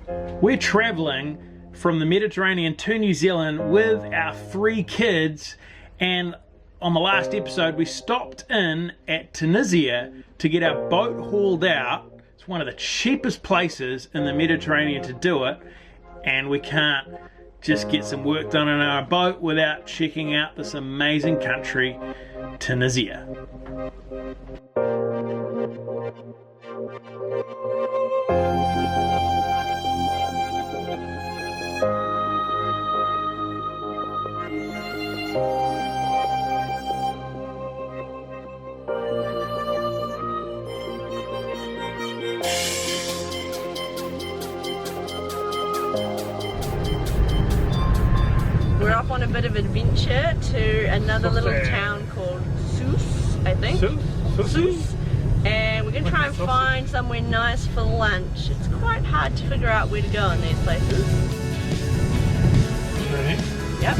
We're traveling from the Mediterranean to New Zealand with our 3 kids, and on the last episode we stopped in at Tunisia to get our boat hauled out. It's one of the cheapest places in the Mediterranean to do it, and we can't just get some work done on our boat without checking out this amazing country, Tunisia. We're off on a bit of adventure to another little town called Sousse, I think. Sousse. And we're going to try and find somewhere nice for lunch. It's quite hard to figure out where to go in these places. Ready? Yep.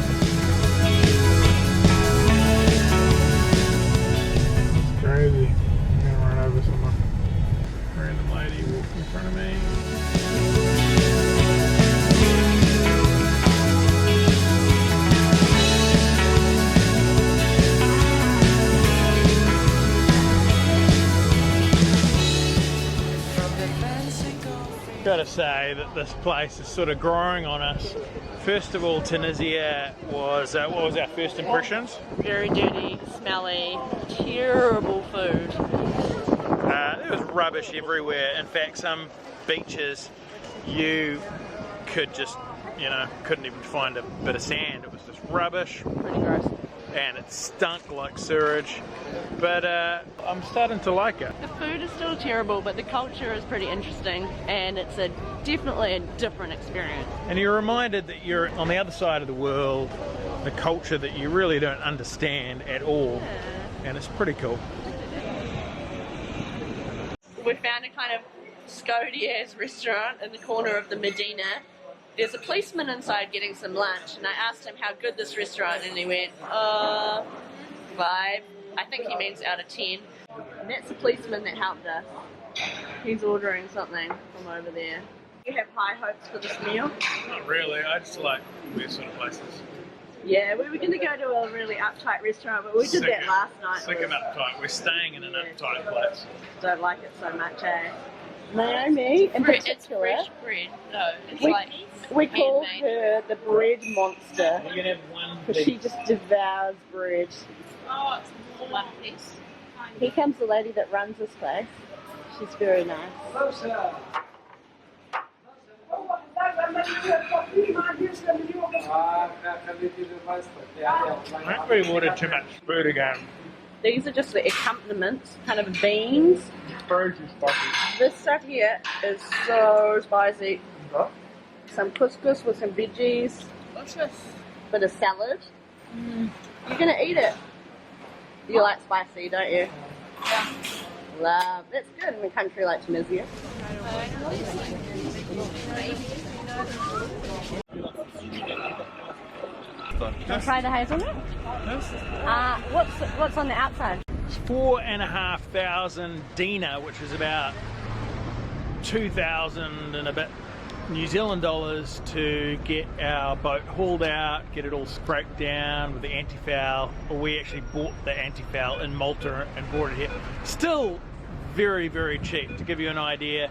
Crazy. I'm going to run over someone. Random lady walked in front of me. Gotta say that this place is sort of growing on us. First of all, Tunisia was, what was our first impressions? Very dirty, smelly, terrible food. There was rubbish everywhere. In fact, some beaches you could just, couldn't even find a bit of sand. It was just rubbish. Pretty gross. And it stunk like sewage, but I'm starting to like it. The food is still terrible, but the culture is pretty interesting, and it's definitely a different experience. And you're reminded that you're on the other side of the world, the culture that you really don't understand at all, and it's pretty cool. We found a kind of Scodia's restaurant in the corner of the Medina. There's a policeman inside getting some lunch, and I asked him how good this restaurant, and he went, 5. I think he means out of 10. And that's the policeman that helped us. He's ordering something from over there. You have high hopes for this meal? Not really, I just like these sort of places. Yeah, we were going to go to a really uptight restaurant, but we did that last night. Sick of uptight. We're staying in an uptight place. Don't like it so much, eh? Naomi, in particular, it's fresh bread. No, it's we call her the bread monster You can have one because she just devours bread. Oh, it's more one piece. Here comes the lady that runs this place. She's very nice. I don't really order too much food again. These are just the accompaniments, kind of beans. Crazy spicy. This stuff here is so spicy. Some couscous with some veggies. What's this? Bit of salad. You're gonna eat it. You like spicy, don't you? Yeah. Love. That's good in a country like Tunisia. Want to try the hazelnut? What's on the outside? It's 4,500 dinar, which is about 2,000 and a bit New Zealand dollars to get our boat hauled out, get it all scraped down with the anti-foul. We actually bought the anti-foul in Malta and brought it here. Still very, very cheap. To give you an idea,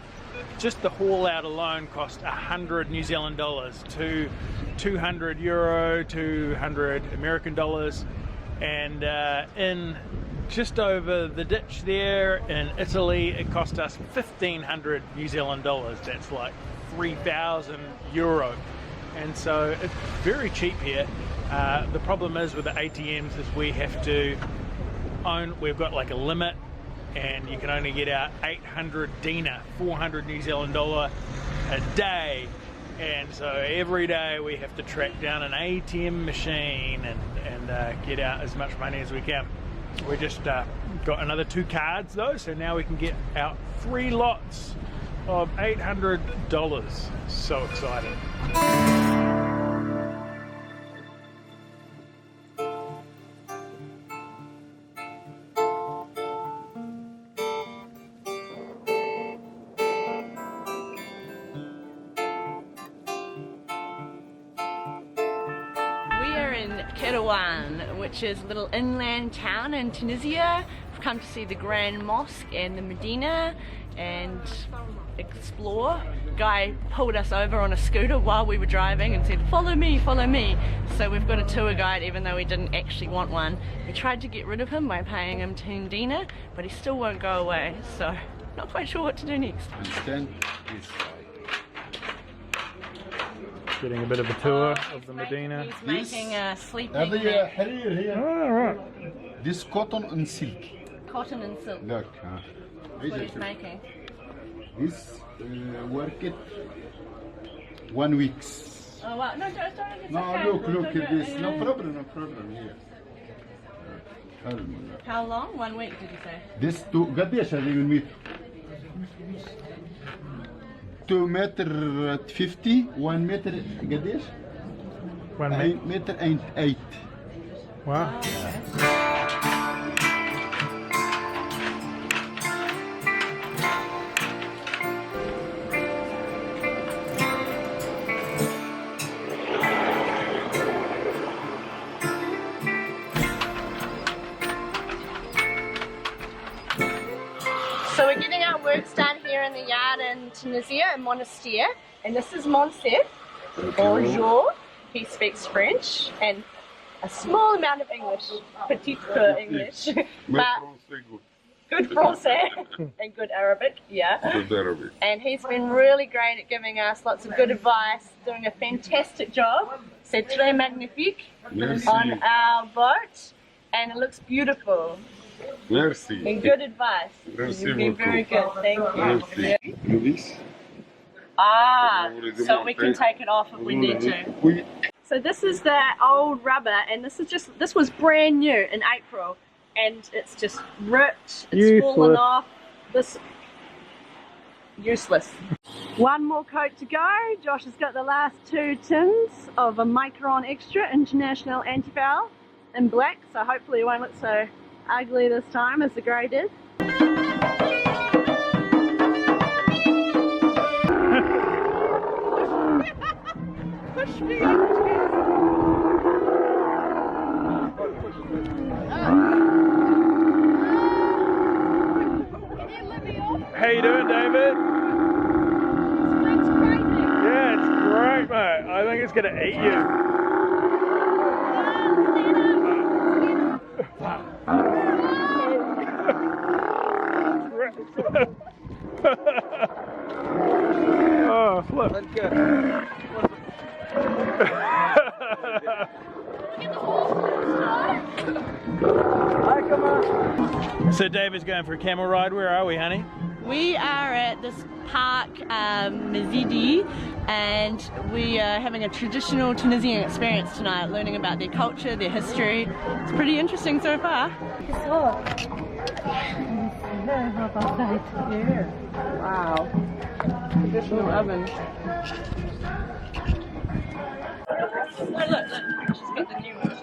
just the haul out alone cost 100 New Zealand dollars to 200 euro, 200 American dollars, and in just over the ditch there in Italy it cost us 1,500 New Zealand dollars. That's like 3,000 euro, and so it's very cheap here. The problem is with the ATMs is we've got like a limit, and you can only get out 800 dinar, 400 New Zealand dollar a day, and so every day we have to track down an ATM machine and get out as much money as we can. We just got another 2 cards though, so now we can get out 3 lots of $800. So excited. Kairouan, which is a little inland town in Tunisia. We've come to see the Grand Mosque and the Medina and explore. Guy pulled us over on a scooter while we were driving and said, follow me, follow me. So we've got a tour guide even though we didn't actually want one. We tried to get rid of him by paying him 10 dinar, but he still won't go away, so not quite sure what to do next. Getting a bit of a tour of the Medina. He's making a sleeping هذه bag. حرير هي. Oh, right. This cotton and silk. Cotton and silk. Look. That's what he's making. This work it 1 week. Oh wow, no, don't, it's No, okay. look It's at okay. this. No problem here. How long? 1 week did you say? This قديش هذه من متر؟ 2 متر 50 1 متر قديش؟ 1 8 minute. متر and 8. Wow. So we're getting our works done here in the yard in Tunisia, in Monastir, and this is Monsef. Bonjour. He speaks French and a small amount of English, petit peu English, but good Francais and good Arabic, yeah. And he's been really great at giving us lots of good advice, doing a fantastic job. C'est très magnifique on our boat, and it looks beautiful. Merci. And good advice. Merci You've been very good. Thank you. Merci. Yeah. This? Ah, so we can take it off if we need to. Oui. So this is the old rubber, and this was brand new in April, and it's just ripped. It's fallen off. This useless. One more coat to go. Josh has got the last 2 tins of a Micron Extra International Anti-Foul in black, so hopefully it won't look so ugly this time as the grey did. Push me How you doing, David? Yeah, it's great, mate. I think it's gonna eat you. Oh, flip. So David's going for a camel ride. Where are we, honey? We are at this park, Mezidi, and we are having a traditional Tunisian experience tonight, learning about their culture, their history. It's pretty interesting so far. Wow. Traditional oven. Oh, look, she's got the new one.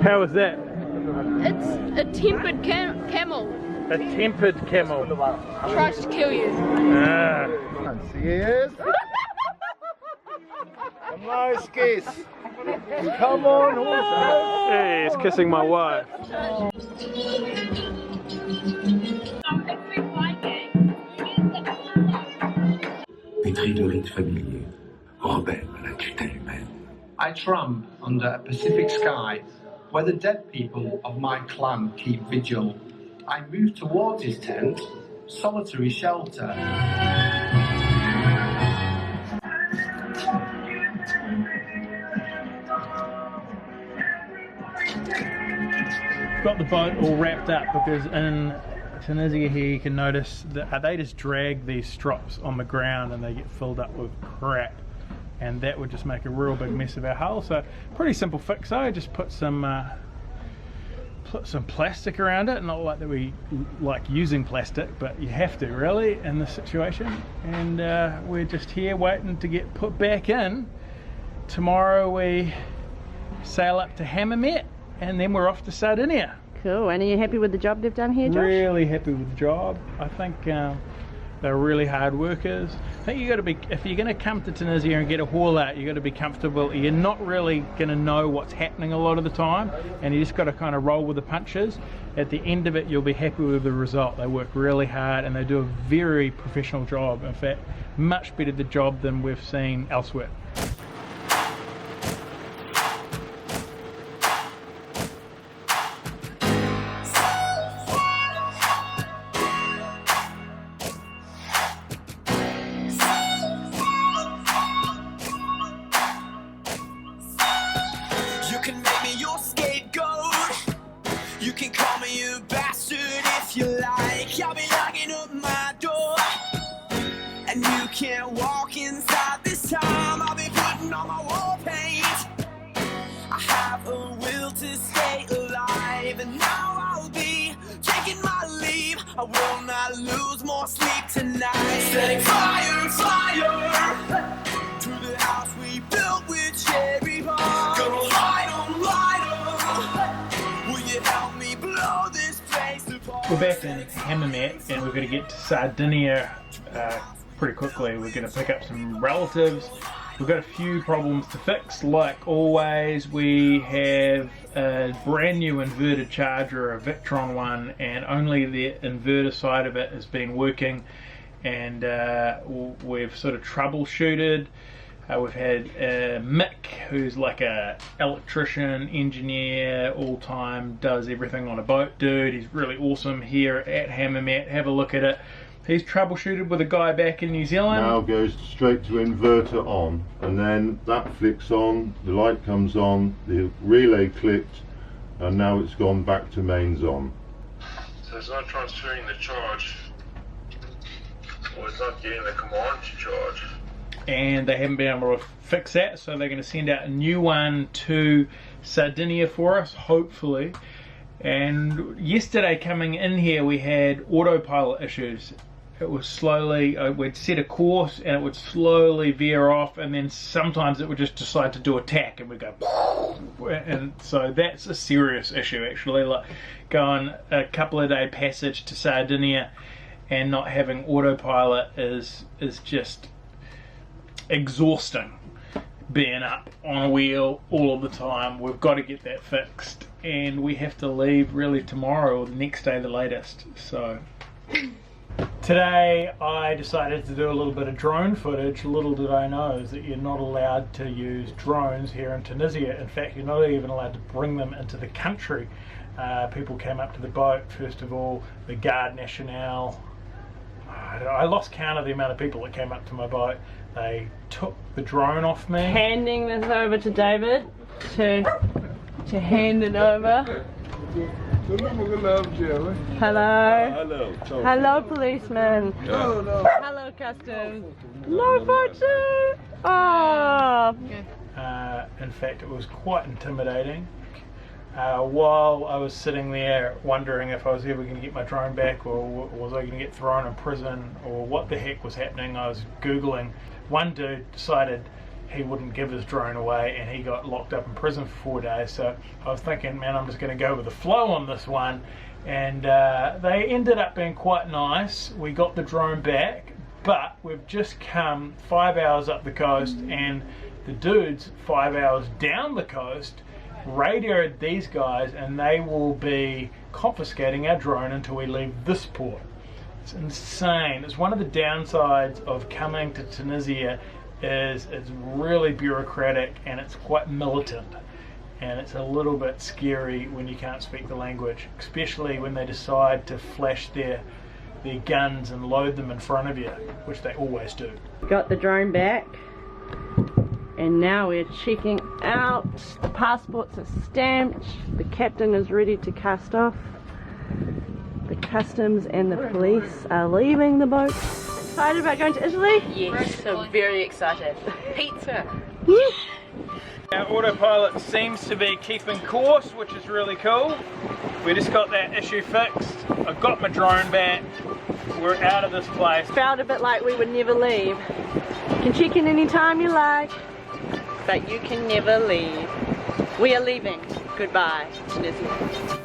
How was that? It's a tempered camel. A tempered camel. Tries to kill you. Ah. Yes. Nice kiss. Come on, horse. Hey, he's kissing my wife. Pétri de rites familiers, rebelle à la tutelle humaine. I tramp under a Pacific sky where the dead people of my clan keep vigil. I move towards his tent, solitary shelter. Got the boat all wrapped up because in Tunisia here you can notice that they just drag these strops on the ground and they get filled up with crap, and that would just make a real big mess of our hull. So pretty simple fix though, just put some plastic around it. Not like that we like using plastic, but you have to really in this situation, and we're just here waiting to get put back in. Tomorrow we sail up to Hammamet and then we're off to Sardinia. Cool. And are you happy with the job they've done here, Josh? Really happy with the job. I think they're really hard workers. I think you got to be, if you're going to come to Tunisia and get a haul out, you got to be comfortable. You're not really going to know what's happening a lot of the time, and you just got to kind of roll with the punches. At the end of it, you'll be happy with the result. They work really hard and they do a very professional job. In fact, much better the job than we've seen elsewhere. You can make me your scapegoat. You can call me a bastard if you like. I'll be locking up my door, and you can't walk inside this time. I'll be putting on my war paint. I have a will to stay alive, and now I'll be taking my leave. I will not lose more sleep tonight. Setting fire, fire to the house we built with cherry bombs. Gonna light 'em, light 'em. Will you help me blow this place apart? We're back in Hammamet and we're going to get to Sardinia pretty quickly. We're going to pick up some relatives. We've got a few problems to fix. Like always, we have a brand new inverter charger, a Victron one, and only the inverter side of it has been working, and we've sort of troubleshooted. We've had Mick, who's like a electrician, engineer, all-time, does everything on a boat dude. He's really awesome here at Hammamet. Have a look at it. He's troubleshooted with a guy back in New Zealand. Now goes straight to inverter on, and then that flicks on, the light comes on, the relay clicked, and now it's gone back to mains on. So it's not transferring the charge, or it's not getting the command to charge. And they haven't been able to fix that, so they're going to send out a new one to Sardinia for us, hopefully. And yesterday coming in here we had autopilot issues. It was slowly, we'd set a course and it would slowly veer off, and then sometimes it would just decide to do a tack and we'd go, and so that's a serious issue actually. Like going a couple of day passage to Sardinia and not having autopilot is just exhausting. Being up on a wheel all of the time. We've got to get that fixed, and we have to leave really tomorrow or the next day the latest. So today I decided to do a little bit of drone footage. Little did I know is that you're not allowed to use drones here in Tunisia. In fact, you're not even allowed to bring them into the country. People came up to the boat, first of all, the Garde Nationale. I lost count of the amount of people that came up to my boat. They took the drone off me. Handing this over to David to hand it over. Hello. Hello, policeman. Hello, customs. No photo. Oh. In fact, it was quite intimidating. While I was sitting there wondering if I was ever going to get my drone back, or was I going to get thrown in prison, or what the heck was happening, I was Googling. One dude decided he wouldn't give his drone away and he got locked up in prison for 4 days. So I was thinking, man, I'm just going to go with the flow on this one. And they ended up being quite nice. We got the drone back, but we've just come 5 hours up the coast, and the dudes 5 hours down the coast radioed these guys, and they will be confiscating our drone until we leave this port. It's insane. It's one of the downsides of coming to Tunisia is it's really bureaucratic and it's quite militant, and it's a little bit scary when you can't speak the language, especially when they decide to flash their guns and load them in front of you, which they always do. Got the drone back, and now we're checking out. The passports are stamped. The captain is ready to cast off. The customs and the police are leaving the boat. Excited about going to Italy? Yes, so very excited. Pizza! Our autopilot seems to be keeping course, which is really cool. We just got that issue fixed. I've got my drone back. We're out of this place. Felt a bit like we would never leave. You can check in anytime you like, but you can never leave. We are leaving. Goodbye, Tunisia.